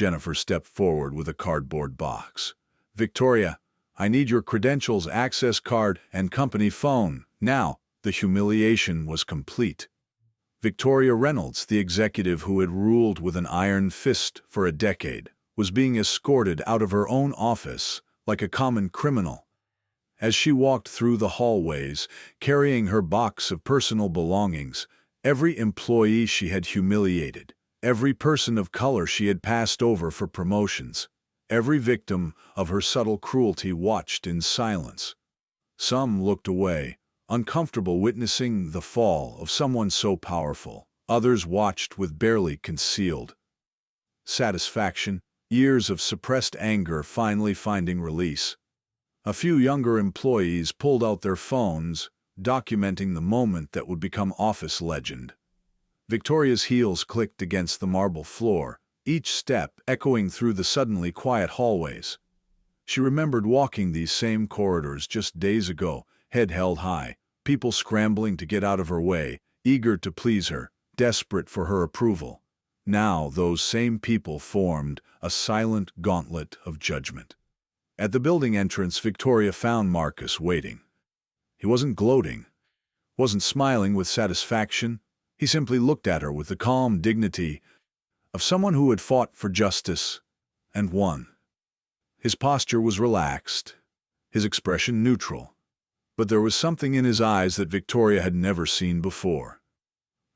Jennifer stepped forward with a cardboard box. "Victoria, I need your credentials, access card, and company phone. Now." The humiliation was complete. Victoria Reynolds, the executive who had ruled with an iron fist for a decade, was being escorted out of her own office like a common criminal. As she walked through the hallways, carrying her box of personal belongings, every employee she had humiliated, every person of color she had passed over for promotions, every victim of her subtle cruelty watched in silence. Some looked away, uncomfortable witnessing the fall of someone so powerful. Others watched with barely concealed satisfaction, years of suppressed anger finally finding release. A few younger employees pulled out their phones, documenting the moment that would become office legend. Victoria's heels clicked against the marble floor, each step echoing through the suddenly quiet hallways. She remembered walking these same corridors just days ago, head held high, people scrambling to get out of her way, eager to please her, desperate for her approval. Now those same people formed a silent gauntlet of judgment. At the building entrance, Victoria found Marcus waiting. He wasn't gloating, wasn't smiling with satisfaction. He simply looked at her with the calm dignity of someone who had fought for justice and won. His posture was relaxed, his expression neutral, but there was something in his eyes that Victoria had never seen before.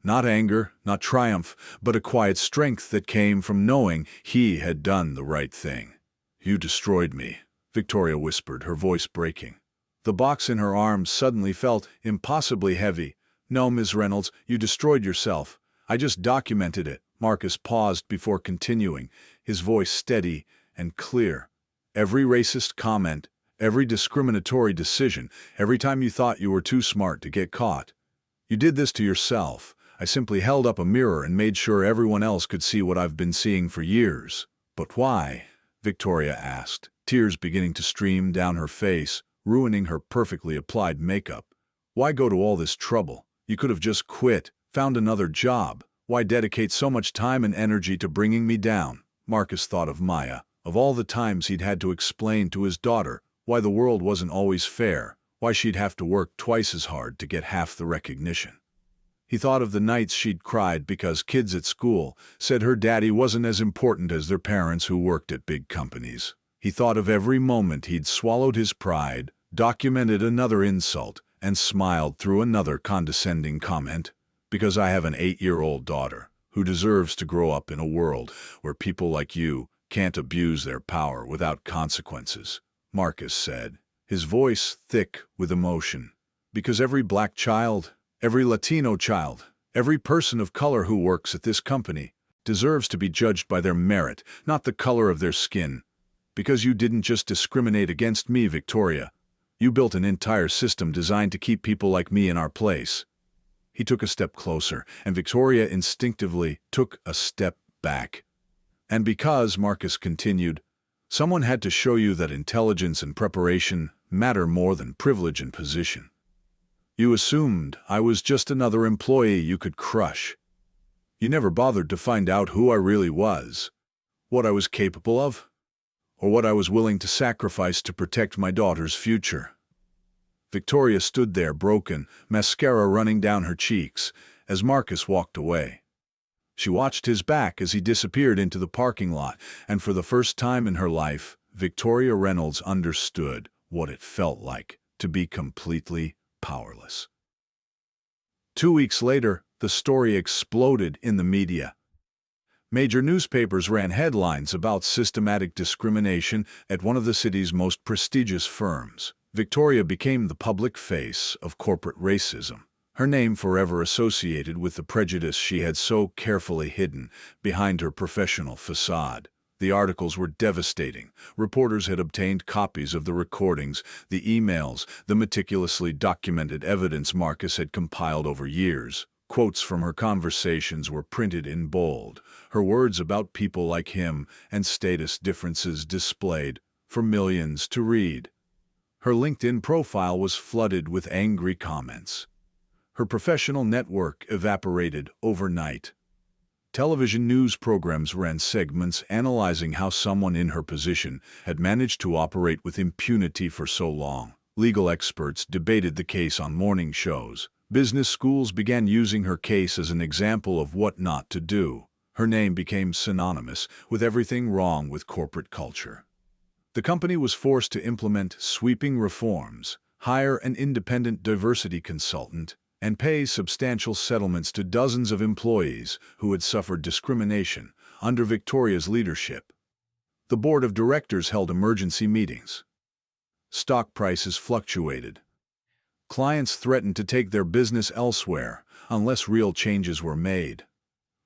Not anger, not triumph, but a quiet strength that came from knowing he had done the right thing. "You destroyed me," Victoria whispered, her voice breaking. The box in her arms suddenly felt impossibly heavy. "No, Ms. Reynolds, you destroyed yourself. I just documented it." Marcus paused before continuing, his voice steady and clear. "Every racist comment, every discriminatory decision, every time you thought you were too smart to get caught. You did this to yourself. I simply held up a mirror and made sure everyone else could see what I've been seeing for years." "But why?" Victoria asked, tears beginning to stream down her face, ruining her perfectly applied makeup. "Why go to all this trouble? You could have just quit, found another job. Why dedicate so much time and energy to bringing me down?" Marcus thought of Maya, of all the times he'd had to explain to his daughter why the world wasn't always fair, why she'd have to work twice as hard to get half the recognition. He thought of the nights she'd cried because kids at school said her daddy wasn't as important as their parents who worked at big companies. He thought of every moment he'd swallowed his pride, documented another insult, and smiled through another condescending comment. "Because I have an 8-year-old daughter who deserves to grow up in a world where people like you can't abuse their power without consequences," Marcus said, his voice thick with emotion. "Because every black child, every Latino child, every person of color who works at this company deserves to be judged by their merit, not the color of their skin. Because you didn't just discriminate against me, Victoria. You built an entire system designed to keep people like me in our place." He took a step closer, and Victoria instinctively took a step back. "And because," Marcus continued, "someone had to show you that intelligence and preparation matter more than privilege and position. You assumed I was just another employee you could crush. You never bothered to find out who I really was, what I was capable of, or what I was willing to sacrifice to protect my daughter's future." Victoria stood there, broken, mascara running down her cheeks, as Marcus walked away. She watched his back as he disappeared into the parking lot, and for the first time in her life, Victoria Reynolds understood what it felt like to be completely powerless. 2 weeks later, the story exploded in the media. Major newspapers ran headlines about systematic discrimination at one of the city's most prestigious firms. Victoria became the public face of corporate racism, her name forever associated with the prejudice she had so carefully hidden behind her professional facade. The articles were devastating. Reporters had obtained copies of the recordings, the emails, the meticulously documented evidence Marcus had compiled over years. Quotes from her conversations were printed in bold, her words about people like him and status differences displayed for millions to read. Her LinkedIn profile was flooded with angry comments. Her professional network evaporated overnight. Television news programs ran segments analyzing how someone in her position had managed to operate with impunity for so long. Legal experts debated the case on morning shows. Business schools began using her case as an example of what not to do. Her name became synonymous with everything wrong with corporate culture. The company was forced to implement sweeping reforms, hire an independent diversity consultant, and pay substantial settlements to dozens of employees who had suffered discrimination under Victoria's leadership. The board of directors held emergency meetings. Stock prices fluctuated. Clients threatened to take their business elsewhere unless real changes were made.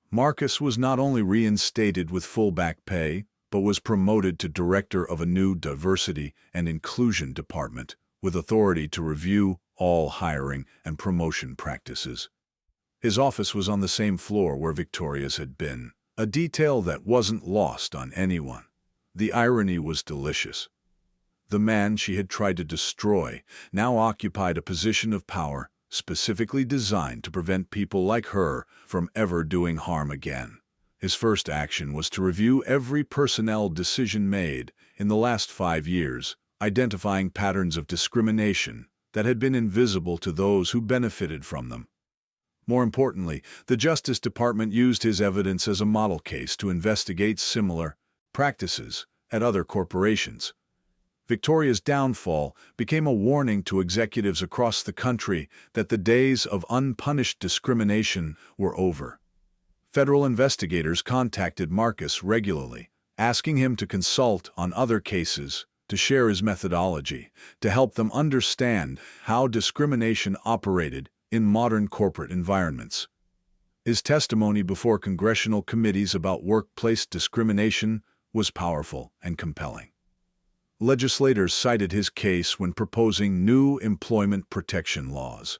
Marcus was not only reinstated with full back pay, but was promoted to director of a new diversity and inclusion department with authority to review all hiring and promotion practices. His office was on the same floor where Victoria's had been, a detail that wasn't lost on anyone. The irony was delicious. The man she had tried to destroy now occupied a position of power specifically designed to prevent people like her from ever doing harm again. His first action was to review every personnel decision made in the last 5 years, identifying patterns of discrimination that had been invisible to those who benefited from them. More importantly, the Justice Department used his evidence as a model case to investigate similar practices at other corporations. Victoria's downfall became a warning to executives across the country that the days of unpunished discrimination were over. Federal investigators contacted Marcus regularly, asking him to consult on other cases, to share his methodology, to help them understand how discrimination operated in modern corporate environments. His testimony before congressional committees about workplace discrimination was powerful and compelling. Legislators cited his case when proposing new employment protection laws.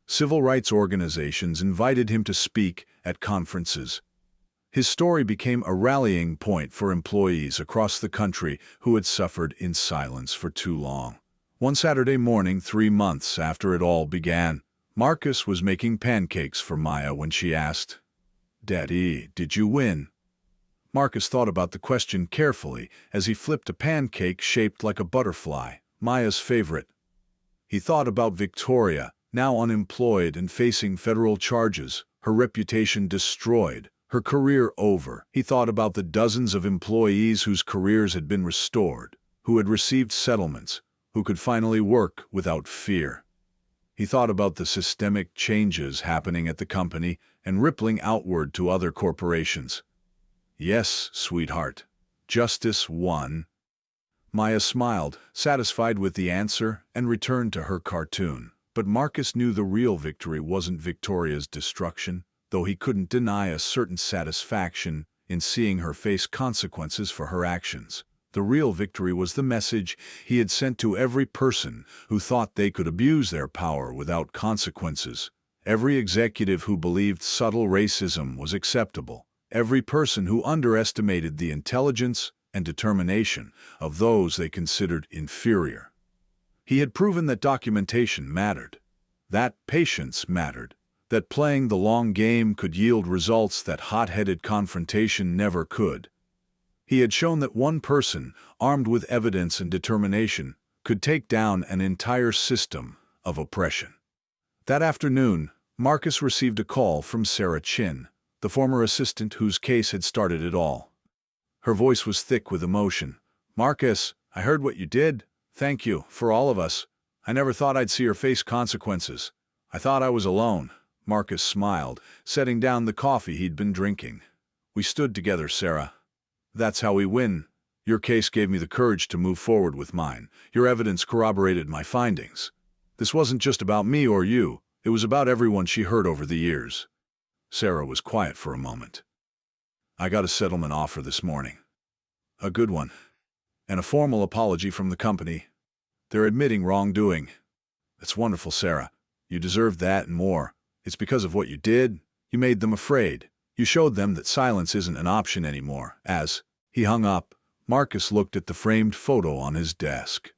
Civil rights organizations invited him to speak at conferences. His story became a rallying point for employees across the country who had suffered in silence for too long. One Saturday morning, 3 months after it all began, Marcus was making pancakes for Maya when she asked, "Daddy, did you win?" Marcus thought about the question carefully as he flipped a pancake shaped like a butterfly, Maya's favorite. He thought about Victoria, now unemployed and facing federal charges, her reputation destroyed, her career over. He thought about the dozens of employees whose careers had been restored, who had received settlements, who could finally work without fear. He thought about the systemic changes happening at the company and rippling outward to other corporations. "Yes, sweetheart. Justice won." Maya smiled, satisfied with the answer, and returned to her cartoon. But Marcus knew the real victory wasn't Victoria's destruction, though he couldn't deny a certain satisfaction in seeing her face consequences for her actions. The real victory was the message he had sent to every person who thought they could abuse their power without consequences, every executive who believed subtle racism was acceptable, every person who underestimated the intelligence and determination of those they considered inferior. He had proven that documentation mattered, that patience mattered, that playing the long game could yield results that hot-headed confrontation never could. He had shown that one person, armed with evidence and determination, could take down an entire system of oppression. That afternoon, Marcus received a call from Sarah Chin, the former assistant whose case had started it all. Her voice was thick with emotion. "Marcus, I heard what you did. Thank you, for all of us. I never thought I'd see her face consequences. I thought I was alone." Marcus smiled, setting down the coffee he'd been drinking. "We stood together, Sarah. That's how we win. Your case gave me the courage to move forward with mine. Your evidence corroborated my findings. This wasn't just about me or you. It was about everyone she hurt over the years." Sarah was quiet for a moment. "I got a settlement offer this morning. A good one. And a formal apology from the company. They're admitting wrongdoing." "That's wonderful, Sarah. You deserved that and more. It's because of what you did. You made them afraid. You showed them that silence isn't an option anymore." As he hung up, Marcus looked at the framed photo on his desk.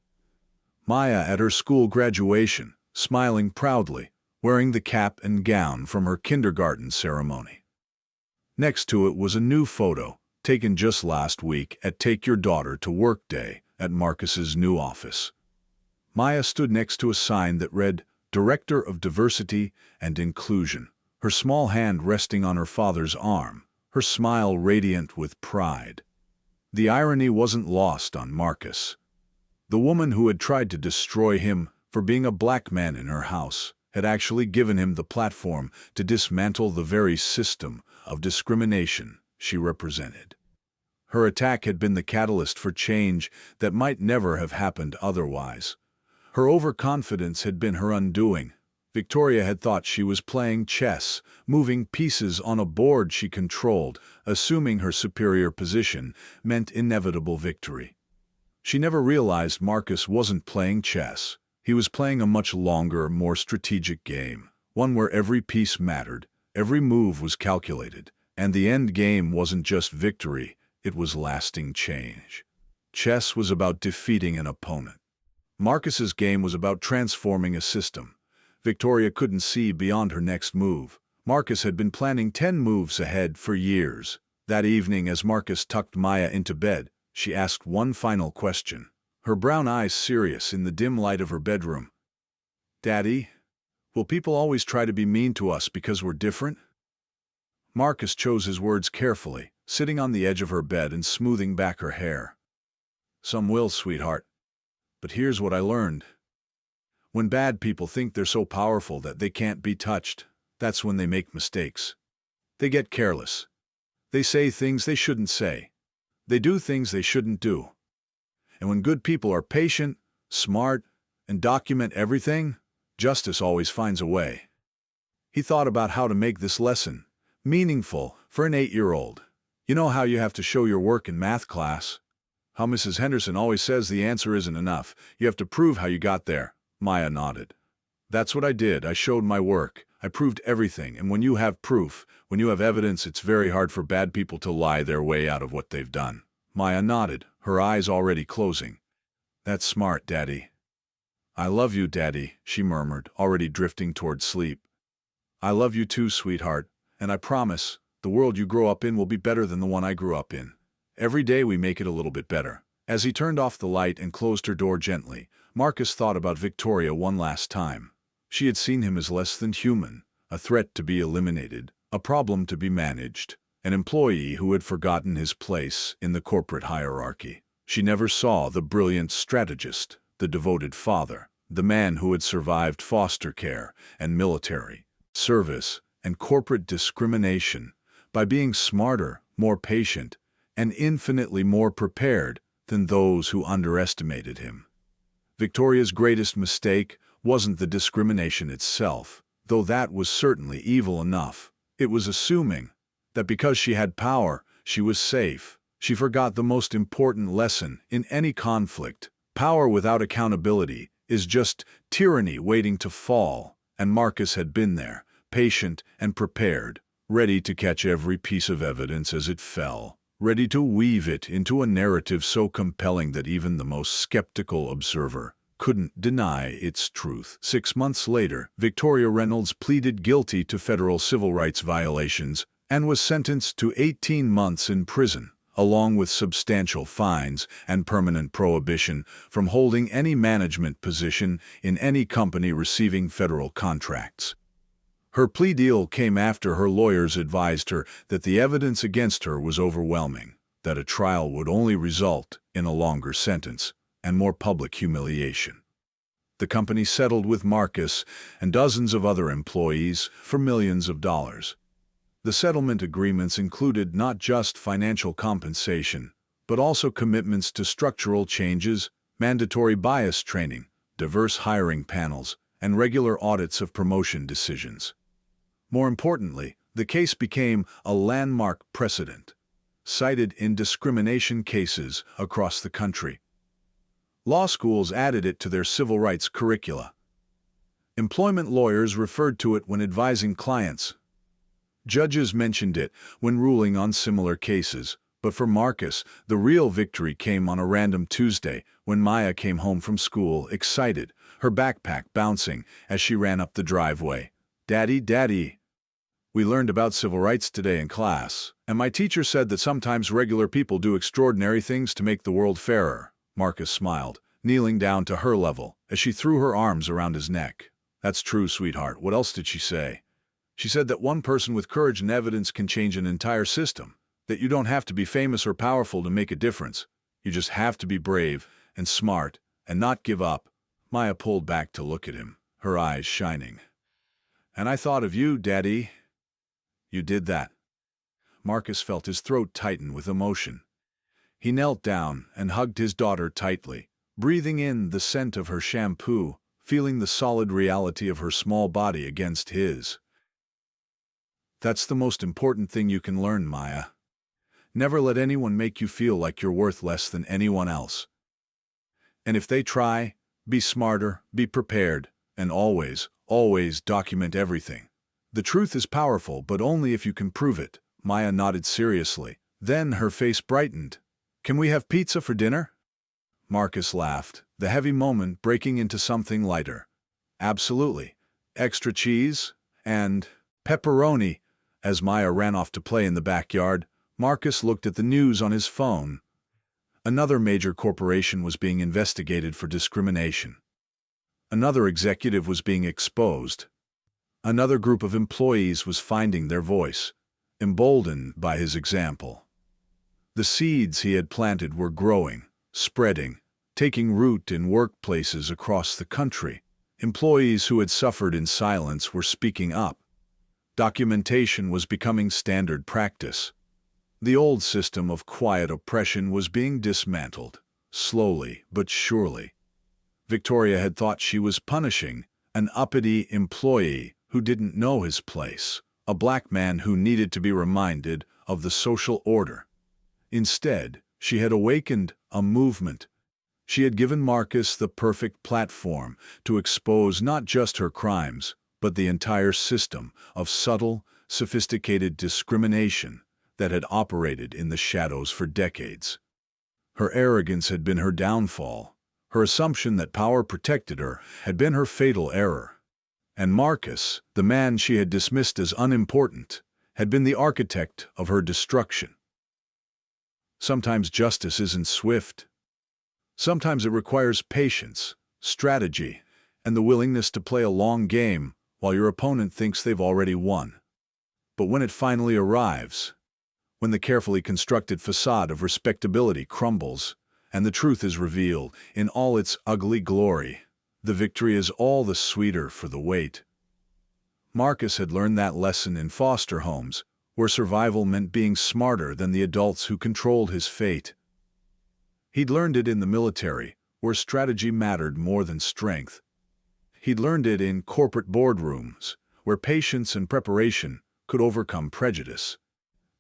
Maya at her school graduation, smiling proudly, wearing the cap and gown from her kindergarten ceremony. Next to it was a new photo, taken just last week at Take Your Daughter to Work Day at Marcus's new office. Maya stood next to a sign that read, Director of Diversity and Inclusion, her small hand resting on her father's arm, her smile radiant with pride. The irony wasn't lost on Marcus. The woman who had tried to destroy him for being a black man in her house had actually given him the platform to dismantle the very system of discrimination she represented. Her attack had been the catalyst for change that might never have happened otherwise. Her overconfidence had been her undoing. Victoria had thought she was playing chess, moving pieces on a board she controlled, assuming her superior position meant inevitable victory. She never realized Marcus wasn't playing chess. He was playing a much longer, more strategic game, one where every piece mattered, every move was calculated, and the end game wasn't just victory, it was lasting change. Chess was about defeating an opponent. Marcus's game was about transforming a system. Victoria couldn't see beyond her next move. Marcus had been planning 10 moves ahead for years. That evening, as Marcus tucked Maya into bed, she asked one final question, her brown eyes serious in the dim light of her bedroom. Daddy, will people always try to be mean to us because we're different? Marcus chose his words carefully, sitting on the edge of her bed and smoothing back her hair. Some will, sweetheart. But here's what I learned. When bad people think they're so powerful that they can't be touched, that's when they make mistakes. They get careless. They say things they shouldn't say. They do things they shouldn't do. And when good people are patient, smart, and document everything, justice always finds a way. He thought about how to make this lesson meaningful for an 8-year-old. You know how you have to show your work in math class? How Mrs. Henderson always says the answer isn't enough. You have to prove how you got there. Maya nodded. That's what I did. I showed my work. I proved everything. And when you have proof, when you have evidence, it's very hard for bad people to lie their way out of what they've done. Maya nodded, her eyes already closing. That's smart, Daddy. I love you, Daddy, she murmured, already drifting toward sleep. I love you too, sweetheart, and I promise, the world you grow up in will be better than the one I grew up in. Every day we make it a little bit better. As he turned off the light and closed her door gently, Marcus thought about Victoria one last time. She had seen him as less than human, a threat to be eliminated, a problem to be managed, an employee who had forgotten his place in the corporate hierarchy. She never saw the brilliant strategist, the devoted father, the man who had survived foster care and military service and corporate discrimination by being smarter, more patient, and infinitely more prepared than those who underestimated him. Victoria's greatest mistake wasn't the discrimination itself, though that was certainly evil enough. It was assuming that because she had power, she was safe. She forgot the most important lesson in any conflict. Power without accountability is just tyranny waiting to fall, and Marcus had been there, patient and prepared, ready to catch every piece of evidence as it fell, ready to weave it into a narrative so compelling that even the most skeptical observer couldn't deny its truth. 6 months later, Victoria Reynolds pleaded guilty to federal civil rights violations and was sentenced to 18 months in prison, along with substantial fines and permanent prohibition from holding any management position in any company receiving federal contracts. Her plea deal came after her lawyers advised her that the evidence against her was overwhelming, that a trial would only result in a longer sentence and more public humiliation. The company settled with Marcus and dozens of other employees for millions of dollars. The settlement agreements included not just financial compensation, but also commitments to structural changes, mandatory bias training, diverse hiring panels, and regular audits of promotion decisions. More importantly, the case became a landmark precedent, cited in discrimination cases across the country. Law schools added it to their civil rights curricula. Employment lawyers referred to it when advising clients. Judges mentioned it when ruling on similar cases, but for Marcus, the real victory came on a random Tuesday when Maya came home from school, excited, her backpack bouncing as she ran up the driveway. "Daddy, Daddy." We learned about civil rights today in class, and my teacher said that sometimes regular people do extraordinary things to make the world fairer. Marcus smiled, kneeling down to her level as she threw her arms around his neck. That's true, sweetheart. What else did she say? She said that one person with courage and evidence can change an entire system, that you don't have to be famous or powerful to make a difference. You just have to be brave and smart and not give up. Maya pulled back to look at him, her eyes shining. And I thought of you, Daddy. You did that. Marcus felt his throat tighten with emotion. He knelt down and hugged his daughter tightly, breathing in the scent of her shampoo, feeling the solid reality of her small body against his. That's the most important thing you can learn, Maya. Never let anyone make you feel like you're worth less than anyone else. And if they try, be smarter, be prepared, and always, always document everything. The truth is powerful, but only if you can prove it. Maya nodded seriously. Then her face brightened. Can we have pizza for dinner? Marcus laughed, the heavy moment breaking into something lighter. Absolutely. Extra cheese and pepperoni. As Maya ran off to play in the backyard, Marcus looked at the news on his phone. Another major corporation was being investigated for discrimination. Another executive was being exposed. Another group of employees was finding their voice, emboldened by his example. The seeds he had planted were growing, spreading, taking root in workplaces across the country. Employees who had suffered in silence were speaking up. Documentation was becoming standard practice. The old system of quiet oppression was being dismantled, slowly but surely. Victoria had thought she was punishing an uppity employee who didn't know his place, a black man who needed to be reminded of the social order. Instead, she had awakened a movement. She had given Marcus the perfect platform to expose not just her crimes, but the entire system of subtle, sophisticated discrimination that had operated in the shadows for decades. Her arrogance had been her downfall. Her assumption that power protected her had been her fatal error. And Marcus, the man she had dismissed as unimportant, had been the architect of her destruction. Sometimes justice isn't swift. Sometimes it requires patience, strategy, and the willingness to play a long game while your opponent thinks they've already won. But when it finally arrives, when the carefully constructed facade of respectability crumbles and the truth is revealed in all its ugly glory, the victory is all the sweeter for the wait. Marcus had learned that lesson in foster homes, where survival meant being smarter than the adults who controlled his fate. He'd learned it in the military, where strategy mattered more than strength. He'd learned it in corporate boardrooms, where patience and preparation could overcome prejudice.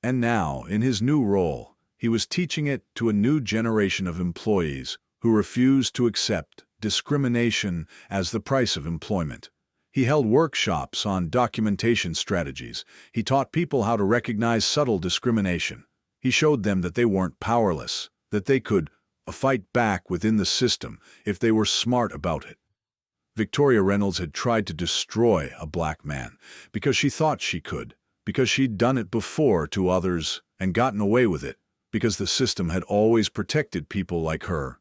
And now, in his new role, he was teaching it to a new generation of employees who refused to accept discrimination as the price of employment. He held workshops on documentation strategies. He taught people how to recognize subtle discrimination. He showed them that they weren't powerless, that they could fight back within the system if they were smart about it. Victoria Reynolds had tried to destroy a black man because she thought she could, because she'd done it before to others and gotten away with it, because the system had always protected people like her.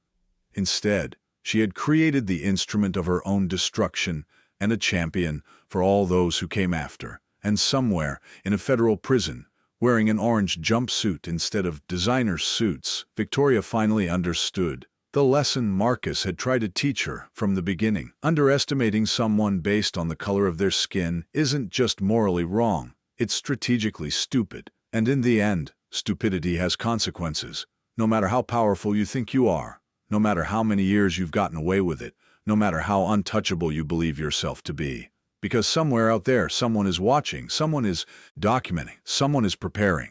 Instead, she had created the instrument of her own destruction and a champion for all those who came after. And somewhere, in a federal prison, wearing an orange jumpsuit instead of designer suits, Victoria finally understood the lesson Marcus had tried to teach her from the beginning. Underestimating someone based on the color of their skin isn't just morally wrong, it's strategically stupid. And in the end, stupidity has consequences. No matter how powerful you think you are, no matter how many years you've gotten away with it, no matter how untouchable you believe yourself to be. Because somewhere out there, someone is watching, someone is documenting, someone is preparing.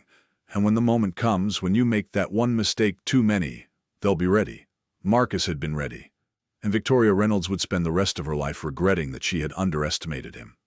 And when the moment comes, when you make that one mistake too many, they'll be ready. Marcus had been ready. And Victoria Reynolds would spend the rest of her life regretting that she had underestimated him.